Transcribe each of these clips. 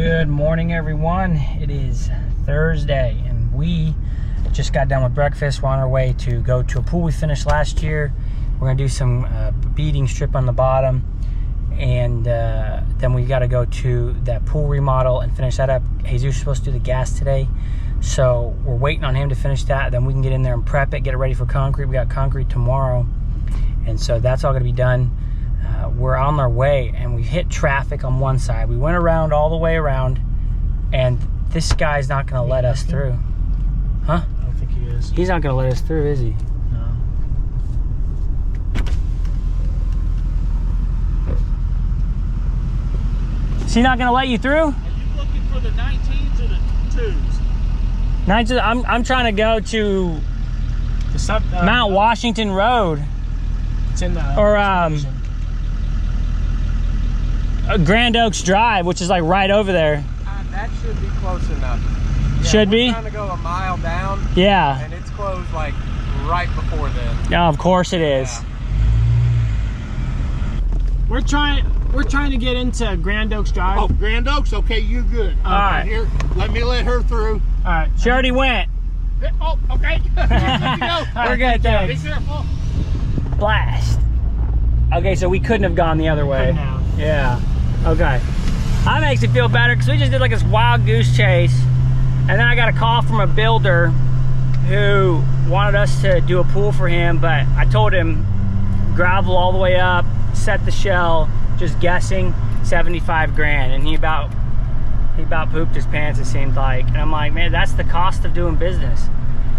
Good morning, everyone. It is Thursday and we just got done with breakfast. We're on our way to go to a pool we finished last year. We're gonna do some beading strip on the bottom, and then we got to go to that pool remodel and finish that up. Jesus is supposed to do the gas today, so we're waiting on him to finish that. Then we can get in there and prep it, get it ready for concrete. We got concrete tomorrow, and so that's all gonna be done. We're on our way and we hit traffic on one side. We went around all the way around, and this guy's not gonna let us through. Huh? I don't think he is. He's not gonna let us through, is he? No. Is he not gonna let you through? Are you looking for the 19s or the 2s? I'm trying to go to Mount Washington Road. It's in the Or Grand Oaks Drive, which is like right over there. That should be close enough. Yeah, Should be? We're trying to go a mile down. Yeah. And it's closed like right before then. Yeah, of course it is. Yeah. We're trying to get into Grand Oaks Drive. Oh, Grand Oaks? Okay, you good. All right. Here, let me let her through. All right. She already went. Oh, okay. Good to go. We're good, Be thanks. careful. Blast. Okay, so we couldn't have gone the other way. Couldn't have. Yeah. Okay. That makes it feel better because we just did like this wild goose chase, and then I got a call from a builder who wanted us to do a pool for him, but I told him gravel all the way up, set the shell, just guessing 75 grand, and he about pooped his pants, it seemed like. And I'm like, man, that's the cost of doing business.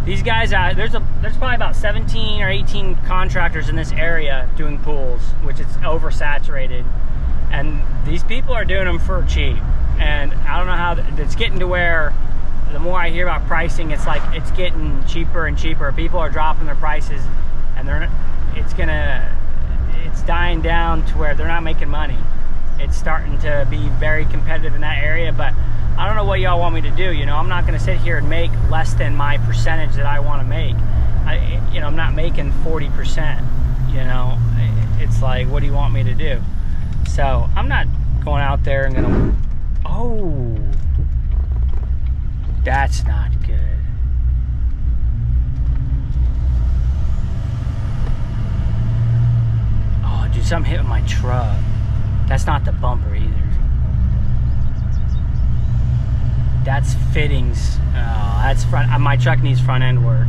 These guys out there's probably about 17 or 18 contractors in this area doing pools, which is oversaturated, and these people are doing them for cheap. And I don't know how it's getting to where the more I hear about pricing, it's like it's getting cheaper and cheaper. People are dropping their prices, and it's dying down to where they're not making money. It's starting to be very competitive in that area, but I don't know what y'all want me to do. You know, I'm not going to sit here and make less than my percentage that I want to make. I'm not making 40%. You know, it's like, what do you want me to do? So I'm not going out there and gonna. Oh, that's not good. Oh, dude, something hit with my truck. That's not the bumper either. That's fittings. Oh, that's front. My truck needs front end work.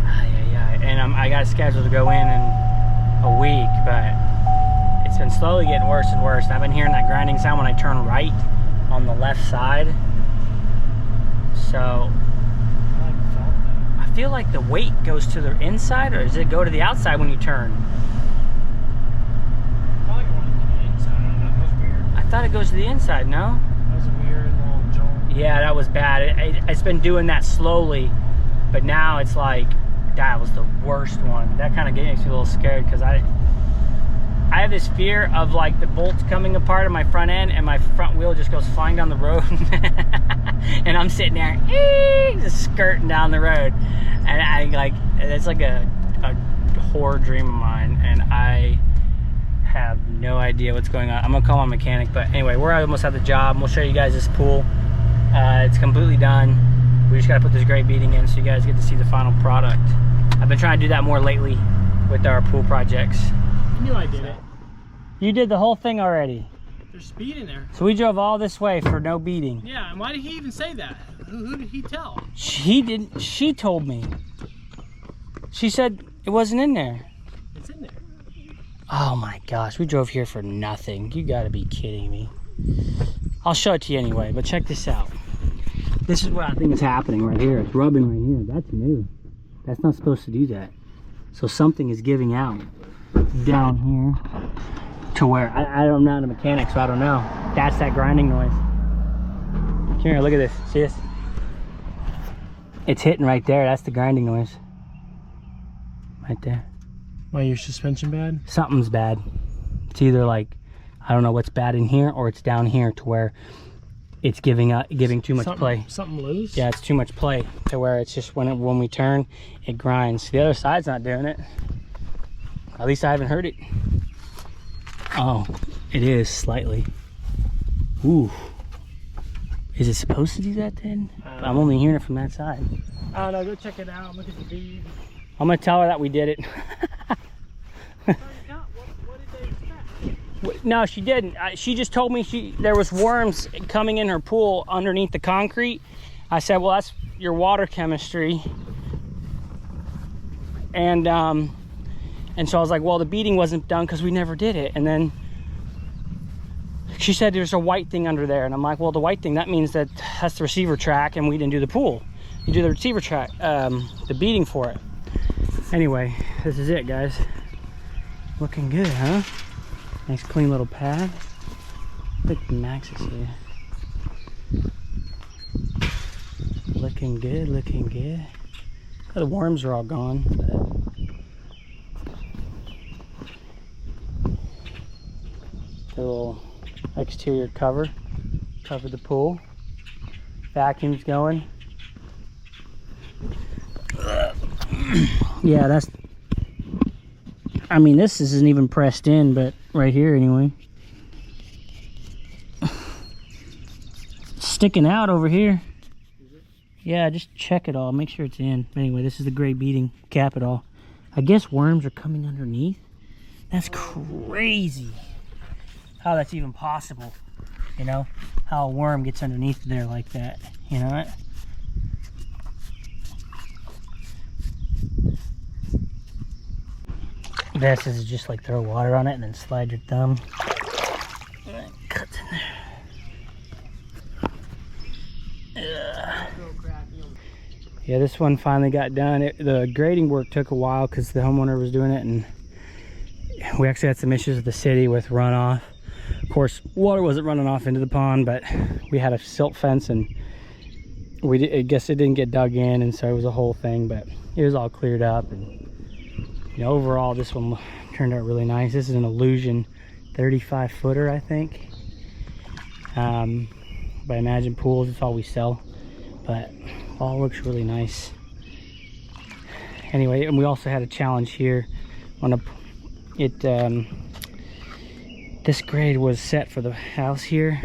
Yeah. And I got a schedule to go in a week, but it's been slowly getting worse and worse. And I've been hearing that grinding sound when I turn right on the left side. So I feel like the weight goes to the inside, or does it go to the outside when you turn? I thought it goes to the inside, no? That was a weird little jolt. Yeah, that was bad. It's been doing that slowly, but now it's like, that was the worst one. That kind of makes me a little scared, because I have this fear of like the bolts coming apart of my front end and my front wheel just goes flying down the road. And I'm sitting there, just skirting down the road. And it's like a horror dream of mine, and I have no idea what's going on. I'm gonna call my mechanic, but anyway, we're almost at the job. We'll show you guys this pool. It's completely done. We just gotta put this great beading in so you guys get to see the final product. I've been trying to do that more lately with our pool projects. You knew I did it. You did the whole thing already. There's speed in there. So we drove all this way for no beading. Yeah, and why did he even say that? Who did he tell? He didn't. She told me. She said it wasn't in there. It's in there. Oh my gosh, we drove here for nothing. You gotta be kidding me. I'll show it to you anyway, but check this out. This is what I think is happening right here. It's rubbing right here. That's new. That's not supposed to do that. So something is giving out down here to where, I'm not a mechanic, so I don't know. That's that grinding noise. Come here, look at this. See this? It's hitting right there. That's the grinding noise. Right there. Why, your suspension bad? Something's bad. It's either like, I don't know what's bad in here, or it's down here to where it's giving too much play. Something loose? Yeah, it's too much play to where it's just when we turn, it grinds. The other side's not doing it. At least I haven't heard it. Oh, it is slightly. Ooh, Is it supposed to do that then? I'm only hearing it from that side. I don't know. Go check it out. Look at the bead. I'm gonna tell her that we did it. What did they expect? No, she didn't. She just told me there was worms coming in her pool underneath the concrete. I said, well, that's your water chemistry. And so I was like, well, the beading wasn't done because we never did it. And then she said there's a white thing under there. And I'm like, well, the white thing, that means that's the receiver track and we didn't do the pool. You do the receiver track, the beading for it. Anyway, this is it, guys. Looking good, huh? Nice clean little pad. Look at Max is here. Looking good, looking good. The worms are all gone. The little exterior cover covered the pool. Vacuum's going. Yeah, that's, I mean, this isn't even pressed in, but right here anyway. It's sticking out over here. Yeah, just check it all, make sure it's in. But anyway, this is the gray beading, cap it all. I guess worms are coming underneath. That's crazy. How that's even possible, you know? How a worm gets underneath there like that, you know what? Best is just like throw water on it and then slide your thumb. And it cuts in there. Yeah, this one finally got done. The grading work took a while because the homeowner was doing it, and we actually had some issues with the city with runoff. Of course, water wasn't running off into the pond, but we had a silt fence, and I guess it didn't get dug in, and so it was a whole thing, but it was all cleared up. And you know, overall, this one turned out really nice. This is an Illusion 35 footer, I think. By Imagine Pools, it's all we sell, but all looks really nice. Anyway, and we also had a challenge here on this grade was set for the house here,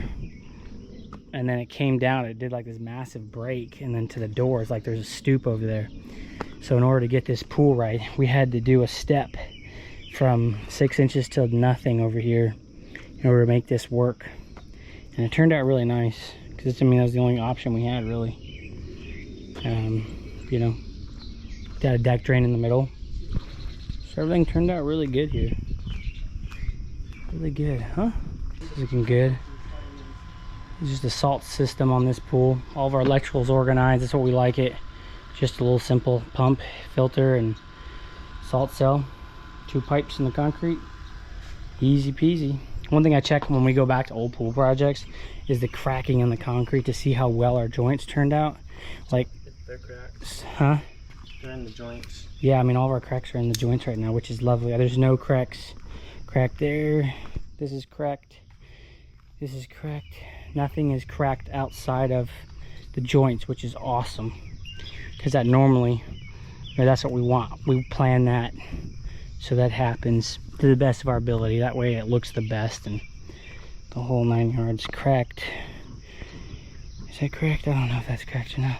and then it came down. It did like this massive break, and then to the doors, like there's a stoop over there. So in order to get this pool right, we had to do a step from 6 inches to nothing over here in order to make this work. And it turned out really nice, because I mean, that was the only option we had, really. You know, got a deck drain in the middle. So everything turned out really good here. Really good, huh? Looking good. It's just a salt system on this pool. All of our electrical's organized. That's what we like it. Just a little simple pump, filter, and salt cell. 2 pipes in the concrete. Easy peasy. One thing I check when we go back to old pool projects is the cracking in the concrete to see how well our joints turned out. Like, They're cracked. huh? They're in the joints. Yeah, I mean, all of our cracks are in the joints right now, which is lovely. There's no cracks. Cracked there. This is cracked. This is cracked. Nothing is cracked outside of the joints, which is awesome. Because that normally, that's what we want. We plan that so that happens to the best of our ability. That way it looks the best, and the whole 9 yards cracked. Is that cracked? I don't know if that's cracked or not.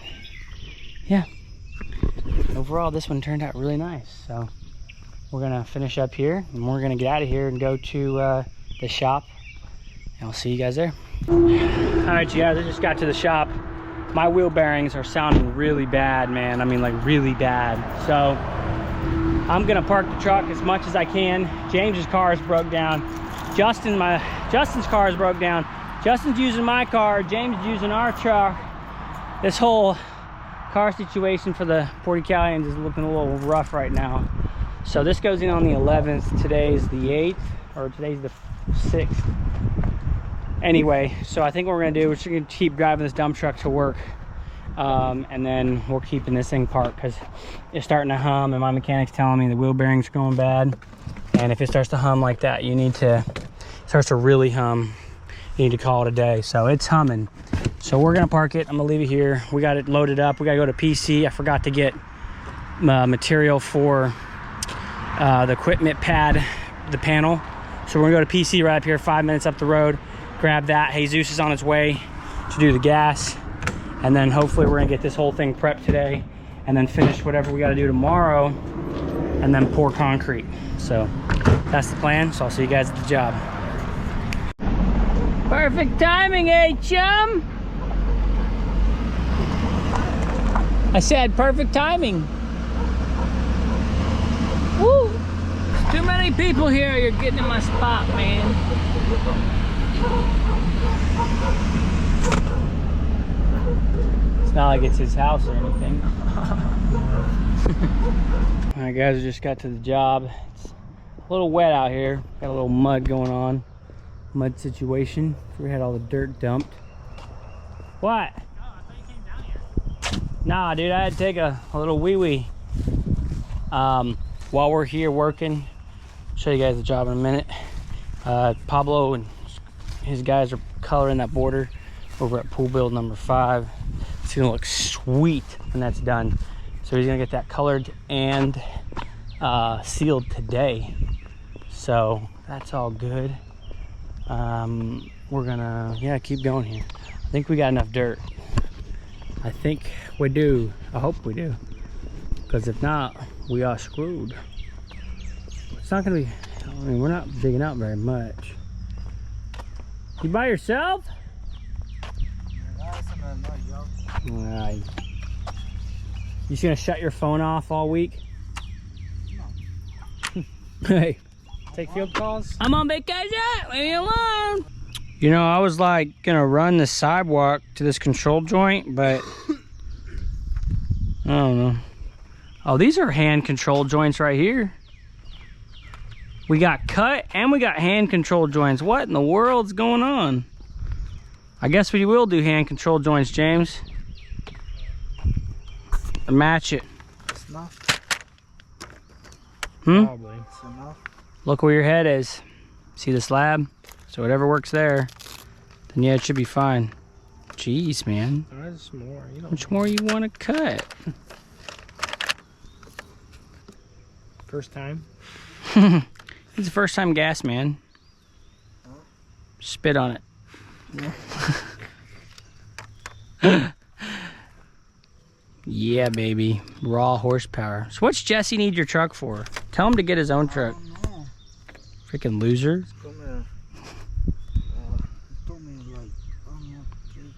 Yeah. Overall, this one turned out really nice. So we're gonna finish up here, and we're gonna get out of here and go to the shop, and I'll see you guys there. All right, you guys, I just got to the shop. My wheel bearings are sounding really bad, man. I mean, like really bad. So I'm gonna park the truck as much as I can. James's car is broke down. Justin's car is broke down. Justin's using my car. James is using our truck. This whole car situation for the 40 Callions is looking a little rough right now. So this goes in on the 11th. Today's the 8th, or today's the 6th. Anyway, so I think what we're gonna do, we're just gonna keep driving this dump truck to work, and then we're keeping this thing parked because it's starting to hum, and my mechanic's telling me the wheel bearing's going bad. And if it starts to hum like that, starts to really hum, you need to call it a day. So it's humming. So we're gonna park it. I'm gonna leave it here. We got it loaded up. We gotta go to PC. I forgot to get material for the equipment pad, the panel. So we're gonna go to PC right up here, 5 minutes up the road. Grab that. Jesus is on his way to do the gas. And then hopefully we're gonna get this whole thing prepped today and then finish whatever we gotta do tomorrow and then pour concrete. So that's the plan. So I'll see you guys at the job. Perfect timing, eh, chum? I said perfect timing. Woo! There's too many people here. You're getting in my spot, man. It's not like it's his house or anything. All right, guys, we just got to the job. It's a little wet out here. Got a little mud going on. Mud situation. We had all the dirt dumped. What? No, I thought you came down here. Nah, dude, I had to take a little wee-wee. While we're here working, I'll show you guys the job in a minute. Pablo and his guys are coloring that border over at pool build number 5. It's gonna look sweet when that's done. So he's gonna get that colored and sealed today. So that's all good. We're gonna, yeah, keep going here. I think we got enough dirt. I think we do. I hope we do. Because if not, we are screwed. It's not gonna be, I mean, we're not digging out very much. You by yourself? Alright. You just gonna shut your phone off all week? No. Hey. Take field calls? I'm on vacation, leave me alone. You know, I was like gonna run the sidewalk to this control joint, but I don't know. Oh, these are hand control joints right here. We got cut and we got hand control joints. What in the world's going on? I guess we will do hand control joints, James. Match it. It's enough. Probably. It's enough. Look where your head is. See the slab? So whatever works there, then yeah, it should be fine. Jeez, man. There's more. You How much more you want to cut? First time? It's the first time gas, man. Spit on it. Yeah. Yeah, baby. Raw horsepower. So what's Jesse need your truck for? Tell him to get his own truck. Freaking loser. Told me like, I don't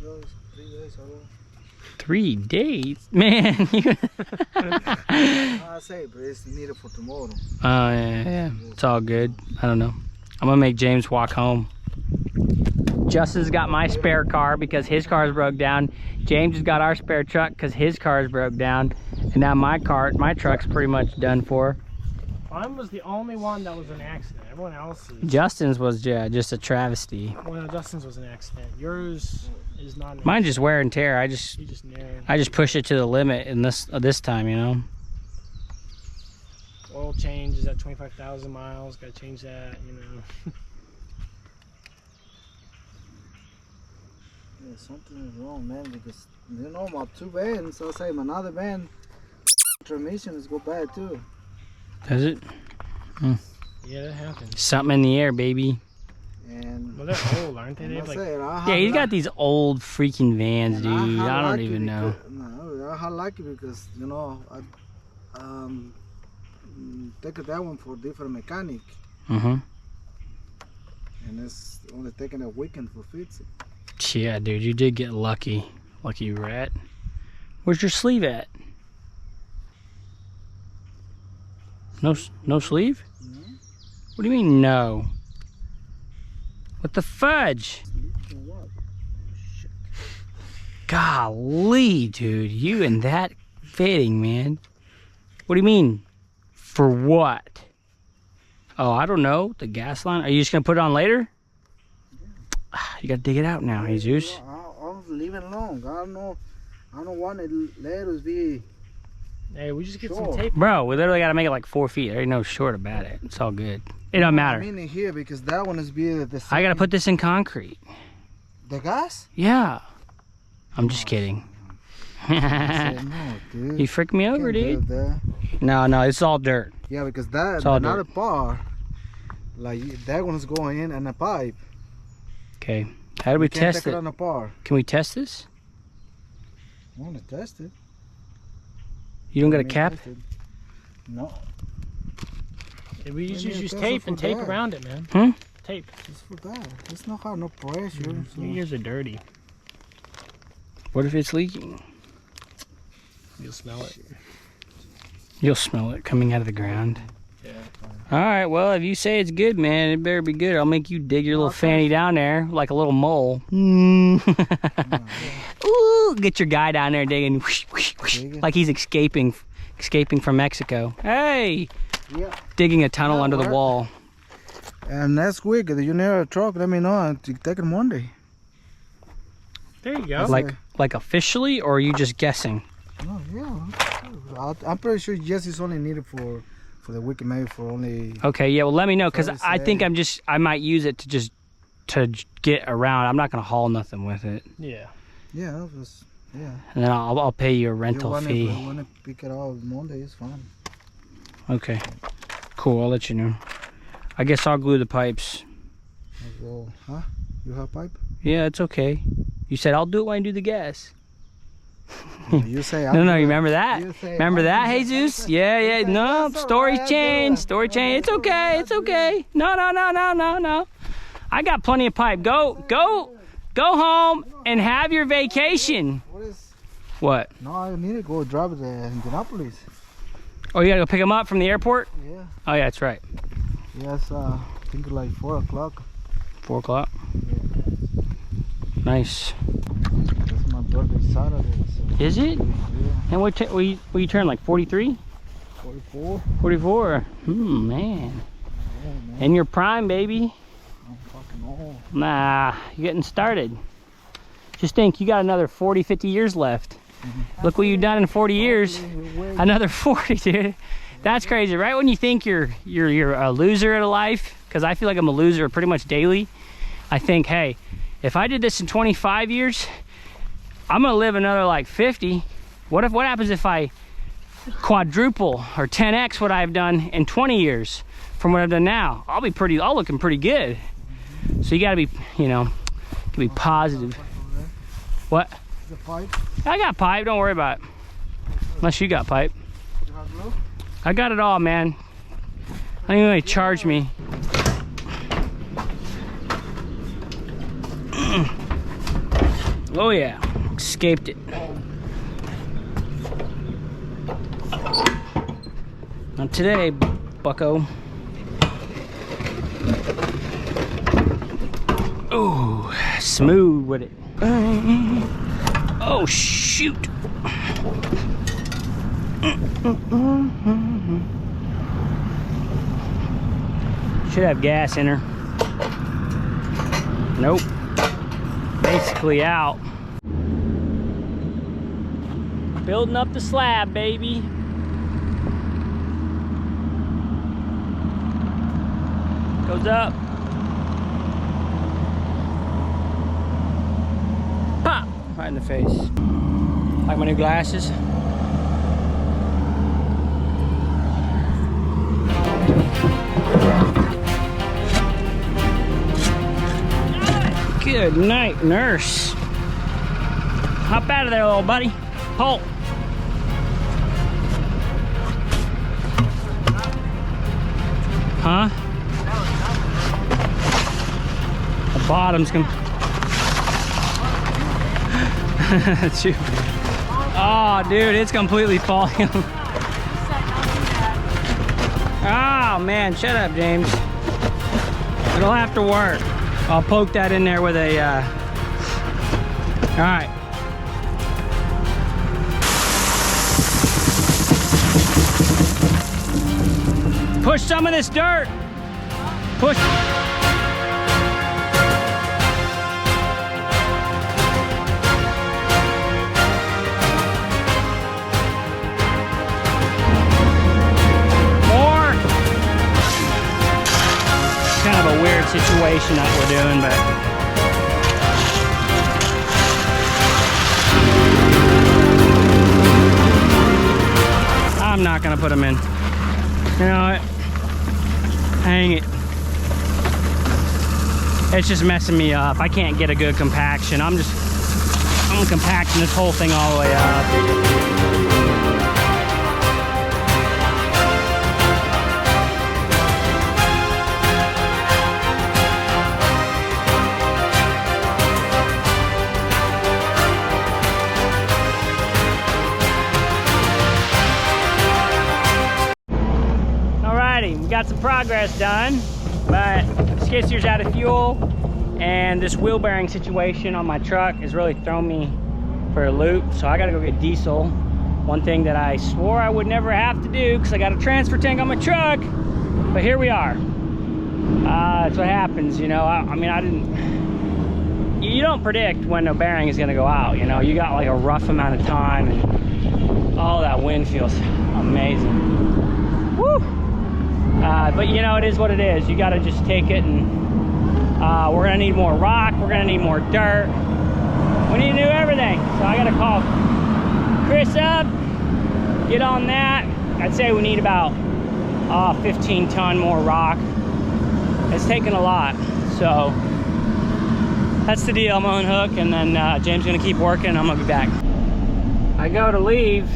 know, 3 days ago. 3 days? Man. I say, but it's needed for tomorrow. Oh, yeah. It's all good. I don't know. I'm gonna make James walk home. Justin's got my spare car because his car's broke down. James has got our spare truck because his car's broke down. And now my truck's pretty much done for. Mine was the only one that was an accident. Everyone else's. Justin's was, yeah, just a travesty. Well, no, Justin's was an accident. Yours is not an accident. Mine's just wear and tear. I just push it to the limit in this time, you know. Oil change is at 25,000 miles. Got to change that, you know. Yeah, something is wrong, man, because you know my 2 vans, so I say my other van transmission is go bad too. Does it? Yeah, that happens. Something in the air, baby. And Well, they're old, aren't they? They have like, Yeah, he's got these old freaking vans, dude. I don't even know. No, I like it because you know I take that one for different mechanic, Mm-hmm. and it's only taking a weekend for fix it. Yeah, dude, you did get lucky. Lucky rat. Where's your sleeve at? No sleeve? No. What do you mean no? What the fudge? For what? Shit. Golly, dude, you and that fitting, man. What do you mean? For what? Oh, I don't know. The gas line. Are you just gonna put it on later? You gotta dig it out now, Jesus. I'll leave it alone. I don't want it let us be. hey, we just get some Sure. tape. Bro, we literally gotta make it like 4 feet. There ain't no short about it. It's all good. It don't I matter. mean it here because that one is be the same. I gotta put this in concrete. the gas. Yeah. I'm just kidding. I said, no, dude. You freaked me over, Can't do dude. that. No, it's all dirt. Yeah, because that It's all another part, like that one's going in and a pipe. Okay. How do we You can't test take it? on a par. Can we test this? I want to test it. You don't got a Let me cap? test it. No, We just Maybe use a tape test and for tape that. around it, man. Hmm? Tape. it's for that. It's not hard, no pressure. So. Your ears are dirty. What if it's leaking? You'll smell it. You'll smell it coming out of the ground. Yeah. All right, well, if you say it's good, man, it better be good. I'll make you dig your little Okay. fanny down there like a little mole. Ooh, get your guy down there digging, whoosh, whoosh, whoosh, Digging. like he's escaping from Mexico. Hey, Yeah. digging a tunnel That under the work. wall. And next week, if you need a truck, let me know. I'll take it Monday. There you go. Like officially, or are you just guessing? Oh, yeah. I'm pretty sure Jesse's only needed for the week, maybe for only. Okay, yeah. Well, let me know because Sorry to I think say. I might use it to get around. I'm not gonna haul nothing with it, Yeah. Yeah, just, yeah. and then I'll pay you a rental If fee. you want to pick it up Monday, it's fine. Okay, cool. I'll let you know. I guess I'll glue the pipes. Well, huh? You have pipe? Yeah, it's okay. You said I'll do it when I do the gas. You say. No, you remember that? You say, Remember I'll that, do that. Jesus? Yeah. No, That's all story right, change. I'll do Story that. change. It's That's all okay. right, It's I'll do okay. No. I got plenty of pipe. Go home and have your vacation. What is? What? No, I need to go drive to Indianapolis. Oh, you gotta go pick them up from the airport? Yeah. Oh, yeah, that's right. Yes, I think like 4 o'clock. 4 o'clock. Nice. That's my birthday Saturday. So, Is it? yeah, And what you turn, like 43? 44. 44? Man. Yeah, man. In your prime, baby. I'm fucking old. Nah, you're getting started. Just think, you got another 40, 50 years left. Look what you've done in 40 years. Another 40, dude. That's crazy. Right when you think you're a loser at life, because I feel like I'm a loser pretty much daily, I think, hey, if I did this in 25 years, I'm gonna live another like 50. What happens if I quadruple or 10x what I've done in 20 years from what I've done now? I'll looking pretty good. So you gotta be, be positive. What? The pipe. I got pipe, don't worry about it. Unless you got pipe. You have glue? I got it all, man. I don't even really charge me. Oh yeah, escaped it. Not today, bucko. Ooh, smooth with it. Oh shoot. Should have gas in her. Nope. Basically out. Building up the slab, baby. Goes up. Pop! Right in the face. Like my new glasses. Good night, nurse. Hop out of there, little buddy. Halt. Huh? The bottom's gonna... Shoot. Oh, dude, it's completely falling. Oh, man, shut up, James. It'll have to work. I'll poke that in there with a, all right. Push some of this dirt. Push. More. Kind of a weird situation that we're doing, but I'm not gonna put them in. You know what? Hang it. It's just messing me up. I can't get a good compaction. I'm compacting this whole thing all the way up. We got some progress done, but skid steer's out of fuel, and this wheel bearing situation on my truck is really throwing me for a loop, so I gotta go get diesel. One thing that I swore I would never have to do because I got a transfer tank on my truck, but here we are. That's what happens, you know. You don't predict when a bearing is gonna go out, you know. You got like a rough amount of time, and all that wind feels amazing. Woo! But you know, it is what it is. You got to just take it, and we're gonna need more rock, we're gonna need more dirt, we need to do everything. So I gotta call Chris up, get on that. I'd say we need about 15 ton more rock. It's taken a lot, so that's the deal. I'm gonna unhook, and then James is gonna keep working, and I'm gonna be back. I go to leave,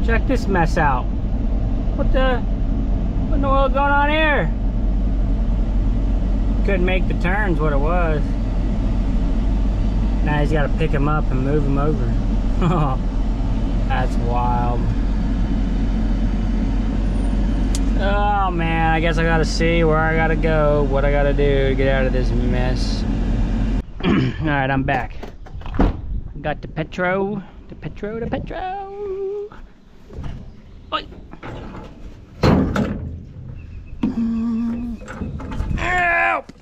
check this mess out. What in the world going on here? Couldn't make the turns, what it was. Now he's got to pick him up and move him over. That's wild. Oh man, I guess I gotta see where I gotta go, what I gotta do to get out of this mess. Alright, I'm back. Got the Petro. Oi. Help!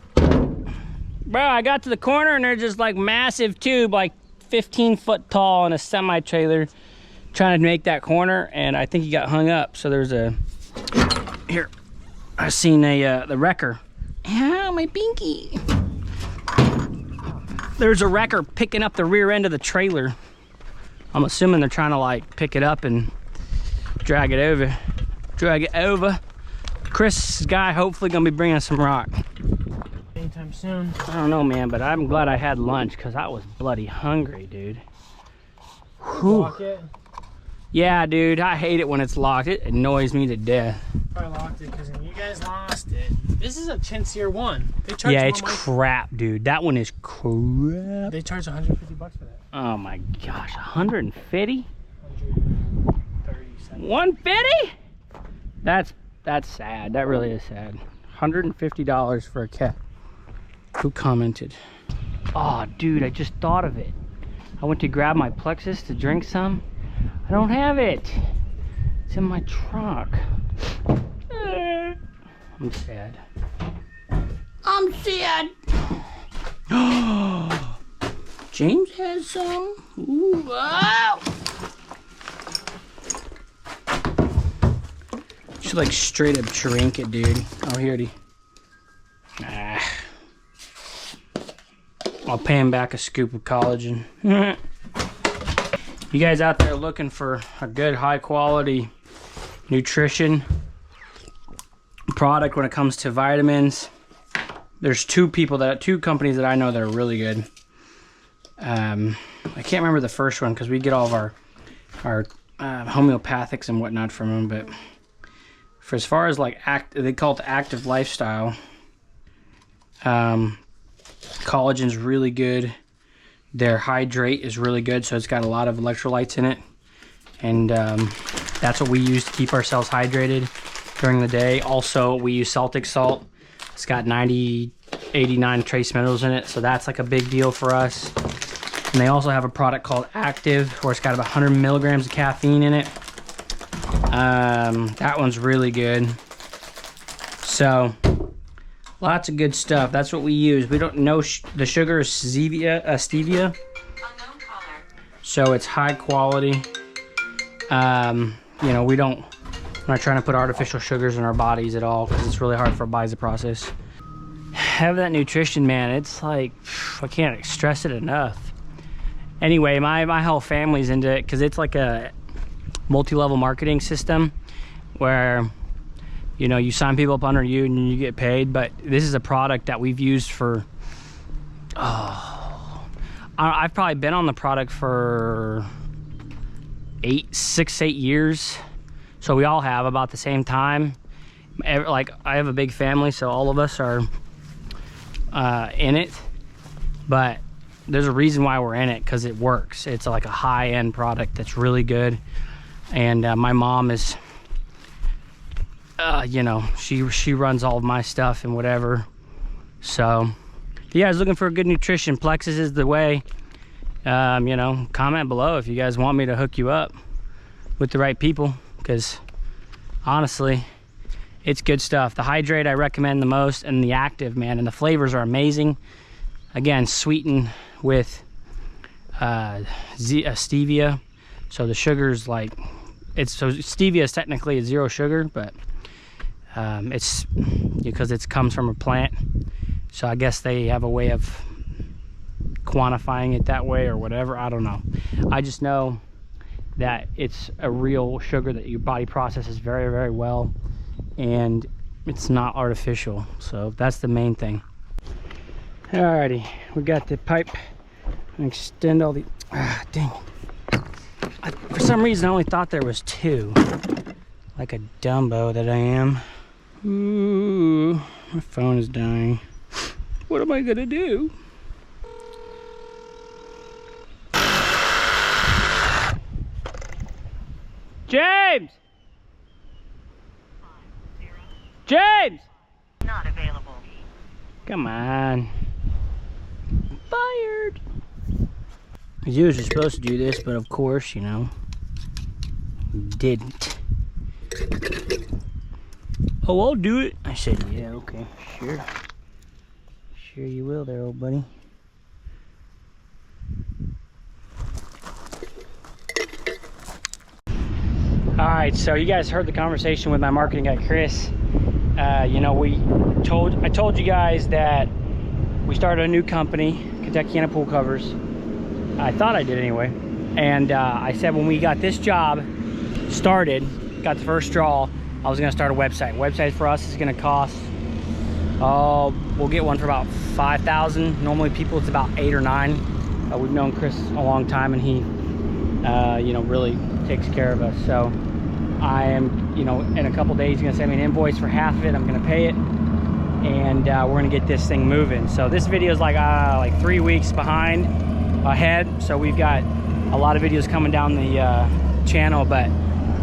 Bro, I got to the corner and there's just like massive tube, like 15 foot tall, in a semi trailer trying to make that corner, and I think he got hung up. So there's a, here, I seen the wrecker. Ow, my pinky. There's a wrecker picking up the rear end of the trailer. I'm assuming they're trying to like pick it up and drag it over. Chris' guy hopefully gonna be bringing us some rock Anytime soon. I don't know, man, but I'm glad I had lunch because I was bloody hungry, dude. Lock it? Yeah, dude, I hate it when it's locked. It annoys me to death. Probably locked it because you guys lost it. This is a chintzier one. They charge yeah, it's crap, dude. That one is crap. They charge 150 bucks for that. Oh my gosh, 150? 137. 150? That's sad. That really is sad. $150 for a cat. Who commented? Oh, dude, I just thought of it. I went to grab my Plexus to drink some. I don't have it. It's in my trunk. I'm sad. I'm sad. James has some. Ooh, wow. Should like straight up drink it, dude. Oh, here it is. I'll pay him back a scoop of collagen. You guys out there looking for a good high quality nutrition product when it comes to vitamins, there's two companies that I know that are really good. I can't remember the first one because we get all of our homeopathics and whatnot from them, but for as far as like they call it the active lifestyle, collagen's really good. Their hydrate is really good, so it's got a lot of electrolytes in it, and that's what we use to keep ourselves hydrated during the day. Also, we use Celtic salt. It's got 89 trace minerals in it, so that's like a big deal for us. And they also have a product called Active, where it's got about 100 milligrams of caffeine in it. That one's really good. So lots of good stuff. That's what we use. We don't know the sugar is stevia. So it's high quality. You know, we're not trying to put artificial sugars in our bodies at all because it's really hard for our bodies to process. Have that nutrition, man. It's like, I can't stress it enough. Anyway, my whole family's into it because it's like a multi-level marketing system where you know, you sign people up under you and you get paid. But this is a product that we've used for, I've probably been on the product for 6, 8 years. So we all have about the same time. Like, I have a big family, so all of us are in it. But there's a reason why we're in it, because it works. It's like a high-end product that's really good. And my mom is, you know, she runs all of my stuff and whatever. So if you guys looking for a good nutrition, Plexus is the way. You know, comment below if you guys want me to hook you up with the right people, because honestly, it's good stuff. The Hydrate I recommend the most, and the Active, man, and the flavors are amazing. Again, sweetened with stevia, so the sugar's like, so stevia is technically a 0 sugar, but it's because it comes from a plant, so I guess they have a way of quantifying it that way or whatever. I don't know. I just know that it's a real sugar that your body processes very, very well, and it's not artificial. So that's the main thing. Alrighty, we got the pipe and extend all the, dang it. For some reason I only thought there was 2, like a Dumbo that I am. Ooh, my phone is dying. What am I gonna do? James! James! Not available. Come on. Fired. I was usually supposed to do this, but of course, you know, didn't. Oh, I'll do it. I said, yeah, okay, sure. Sure you will there, old buddy. All right, so you guys heard the conversation with my marketing guy, Chris. You know, I told you guys that we started a new company, Kentuckiana Pool Covers. I thought I did anyway. And I said when we got this job started, got the first draw, I was gonna start a website. Website for us is gonna cost, we'll get one for about $5,000. Normally people, it's about 8 or 9. We've known Chris a long time, and he, you know, really takes care of us. So I am, you know, in a couple days, gonna send me an invoice for half of it. I'm gonna pay it, and we're gonna get this thing moving. So this video is like 3 weeks ahead. So we've got a lot of videos coming down the channel, but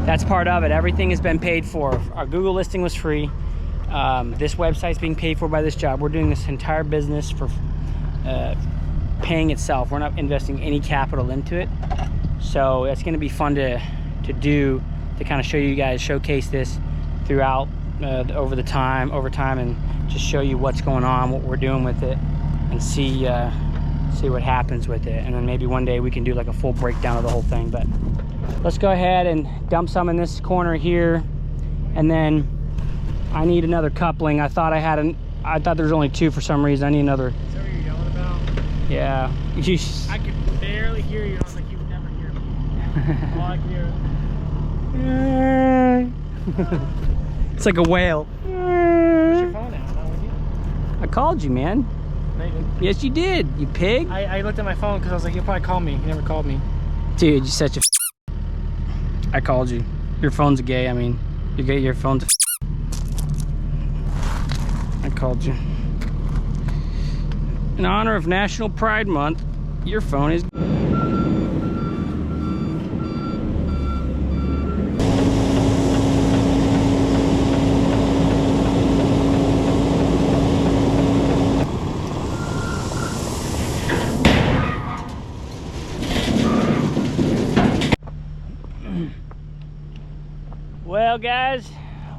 that's part of it. Everything has been paid for. Our Google listing was free. This website's being paid for by this job. We're doing this entire business for paying itself. We're not investing any capital into it. So it's gonna be fun to do, to kind of show you guys, showcase this throughout over time, and just show you what's going on, what we're doing with it, and see what happens with it. And then maybe one day we can do like a full breakdown of the whole thing. But let's go ahead and dump some in this corner here, and then I need another coupling. I thought there's only 2 for some reason. I need another. Is that what you're yelling about? Yeah. I could barely hear you. I was like, you would never hear me. All I could hear. It's like a whale. Where's your phone at? Not with you. I called you, man. No, you didn't. Yes, you did, you pig. I looked at my phone because I was like, you'll probably call me. You never called me. Dude, you're such a I called you. Your phone's gay. I mean, your phone's I called you. In honor of National Pride Month, your phone is Well, guys,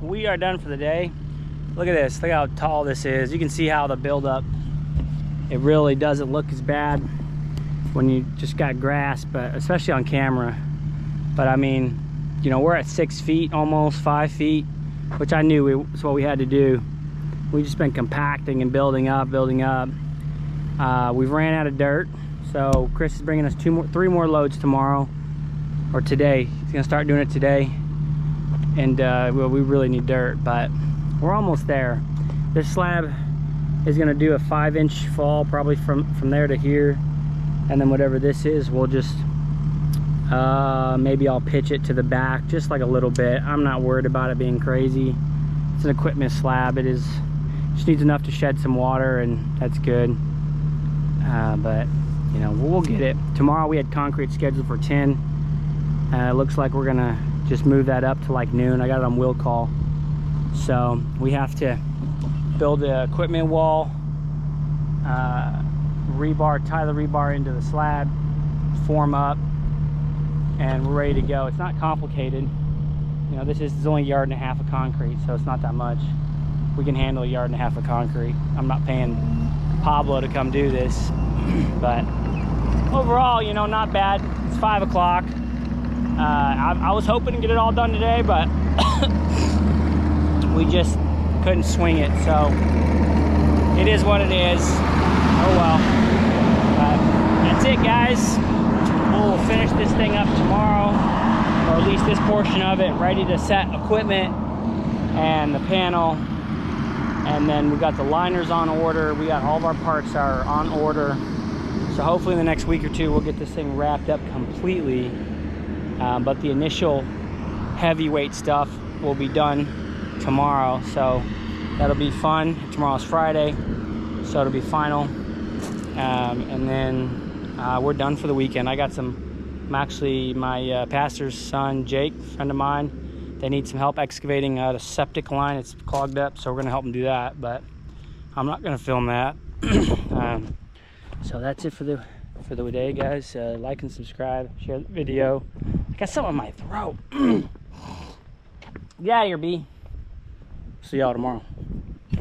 we are done for the day. Look at this. Look how tall this is. You can see how the buildup, it really doesn't look as bad when you just got grass, but especially on camera. But I mean, you know, we're at 6 feet, almost 5 feet, which I knew was what we had to do. We've just been compacting and building up. We've ran out of dirt, so Chris is bringing us 3 more loads tomorrow, or today. He's gonna start doing it today. and well, we really need dirt, but we're almost there. This slab is gonna do a 5-inch fall, probably from there to here, and then whatever this is, we'll just maybe I'll pitch it to the back just like a little bit. I'm not worried about it being crazy. It's an equipment slab. It is just needs enough to shed some water, and that's good. But you know, we'll get it. Tomorrow we had concrete scheduled for 10. It looks like we're gonna just move that up to like noon. I got it on will call. So we have to build the equipment wall, rebar, tie the rebar into the slab, form up, and we're ready to go. It's not complicated. You know, this is only a yard and a half of concrete, so it's not that much. We can handle a yard and a half of concrete. I'm not paying Pablo to come do this, but overall, you know, not bad. It's 5 o'clock. I was hoping to get it all done today, but we just couldn't swing it, so it is what it is. Oh well. But that's it, guys. We'll finish this thing up tomorrow, or at least this portion of it, ready to set equipment and the panel. And then we got the liners on order. We got all of our parts are on order. So hopefully in the next week or two, we'll get this thing wrapped up completely. But the initial heavyweight stuff will be done tomorrow. So that'll be fun. Tomorrow's Friday, so it'll be final. And then we're done for the weekend. I got my pastor's son, Jake, friend of mine. They need some help excavating a septic line. It's clogged up, so we're gonna help them do that, but I'm not gonna film that. So that's it for the day, guys. Like and subscribe, share the video. I got something in my throat. Get out of here, B. See y'all tomorrow.